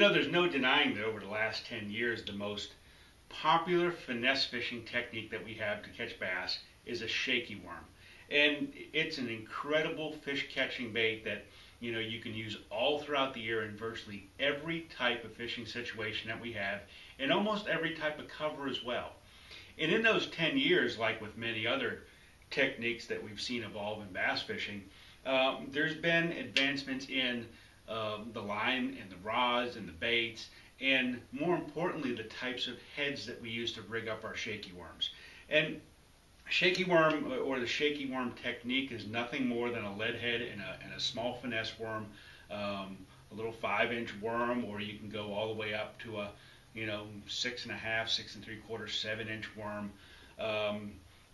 know, there's no denying that over the last 10 years, the most popular finesse fishing technique that we have to catch bass is a shaky worm. And it's an incredible fish catching bait that, you know, you can use all throughout the year in virtually every type of fishing situation that we have, and almost every type of cover as well. And in those 10 years, like with many other techniques that we've seen evolve in bass fishing, there's been advancements in the line and the rods and the baits, and more importantly, the types of heads that we use to rig up our shaky worms. And shaky worm, or the shaky worm technique, is nothing more than a lead head and a small finesse worm, a little 5-inch worm, or you can go all the way up to a 6.5, 6.75, 7-inch worm.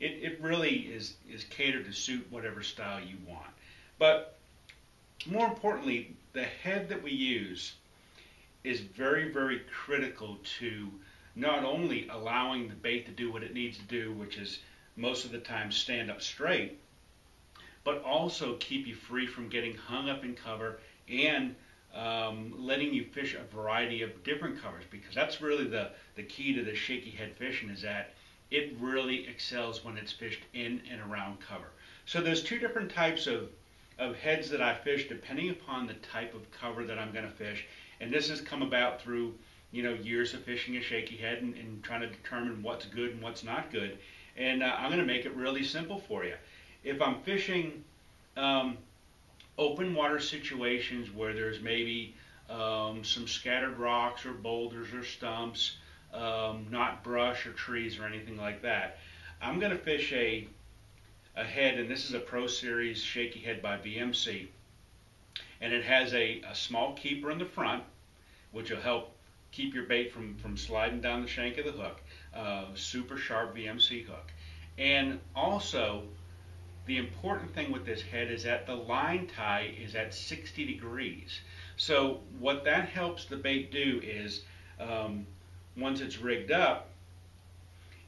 It really is catered to suit whatever style you want. But more importantly, the head that we use is very, very critical to not only allowing the bait to do what it needs to do, which is most of the time stand up straight, but also keep you free from getting hung up in cover and letting you fish a variety of different covers, because that's really the key to the shaky head fishing, is that it really excels when it's fished in and around cover. So there's two different types of heads that I fish depending upon the type of cover that I'm going to fish, and this has come about through years of fishing a shaky head and trying to determine what's good and what's not good. And I'm going to make it really simple for you. If I'm fishing open water situations where there's maybe some scattered rocks or boulders or stumps, not brush or trees or anything like that, I'm going to fish a head, and this is a Pro Series shaky head by BMC, and it has a small keeper in the front, which will help keep your bait from sliding down the shank of the hook. Super sharp BMC hook. And also, the important thing with this head is that the line tie is at 60 degrees. So what that helps the bait do is, once it's rigged up,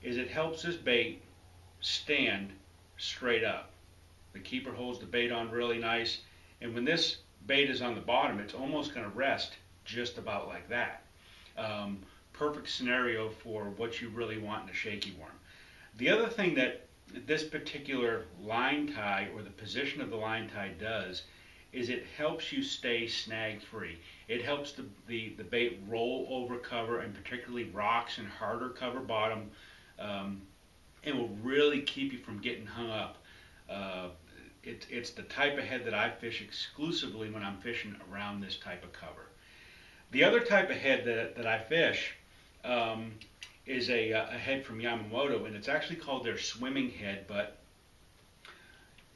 is it helps this bait stand straight up. The keeper holds the bait on really nice, and when this bait is on the bottom, it's almost going to rest just about like that. Perfect scenario for what you really want in a shaky worm. The other thing that this particular line tie, or the position of the line tie, does is it helps you stay snag free. It helps the bait roll over cover, and particularly rocks and harder cover bottom. It will really keep you from getting hung up. It's the type of head that I fish exclusively when I'm fishing around this type of cover. The other type of head that I fish is a head from Yamamoto, and it's actually called their swimming head, but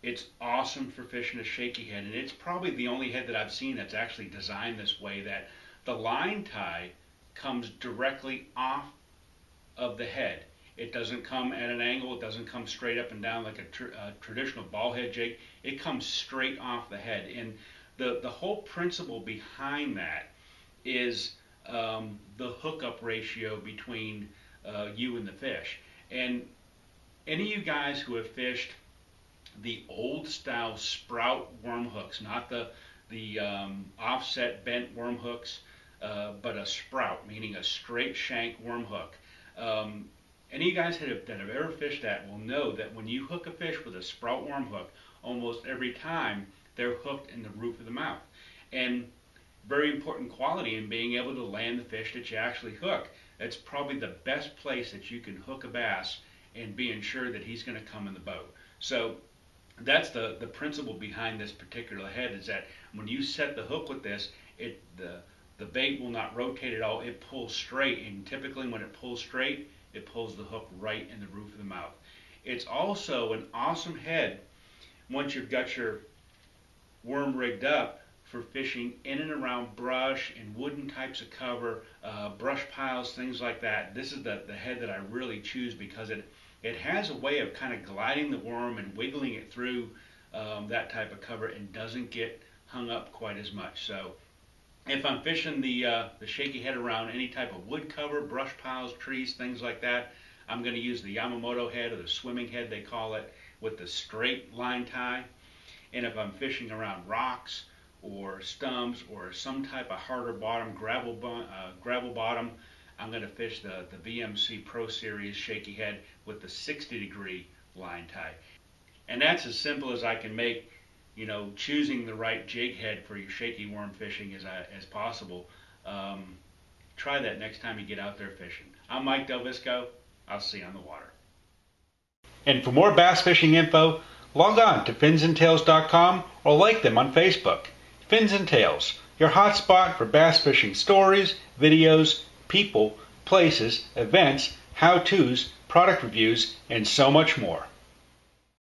it's awesome for fishing a shaky head, and it's probably the only head that I've seen that's actually designed this way, that the line tie comes directly off of the head. It doesn't come at an angle. It doesn't come straight up and down like a traditional ball head jig. It comes straight off the head. And the whole principle behind that is the hookup ratio between you and the fish. And any of you guys who have fished the old style sprout worm hooks, not the offset bent worm hooks, but a sprout, meaning a straight shank worm hook. Any of you guys that have ever fished that will know that when you hook a fish with a sprout worm hook, almost every time they're hooked in the roof of the mouth. And very important quality in being able to land the fish that you actually hook. That's probably the best place that you can hook a bass and be ensured that he's going to come in the boat. So that's the principle behind this particular head, is that when you set the hook with this, the bait will not rotate at all. It pulls straight, and typically when it pulls straight, it pulls the hook right in the roof of the mouth. It's also an awesome head once you've got your worm rigged up for fishing in and around brush and wooden types of cover, brush piles, things like that. This is the head that I really choose, because it has a way of kind of gliding the worm and wiggling it through that type of cover, and doesn't get hung up quite as much. So if I'm fishing the shaky head around any type of wood cover, brush piles, trees, things like that, I'm going to use the Yamamoto head, or the swimming head they call it, with the straight line tie. And if I'm fishing around rocks or stumps or some type of harder bottom, gravel bottom, I'm going to fish the BMC Pro Series shaky head with the 60-degree line tie. And that's as simple as I can make, you know, choosing the right jig head for your shaky worm fishing as possible. Try that next time you get out there fishing. I'm Mike DelVisco. I'll see you on the water. And for more bass fishing info, log on to FINS'nTALES.com or like them on Facebook. Fins and Tales, your hotspot for bass fishing stories, videos, people, places, events, how-tos, product reviews, and so much more.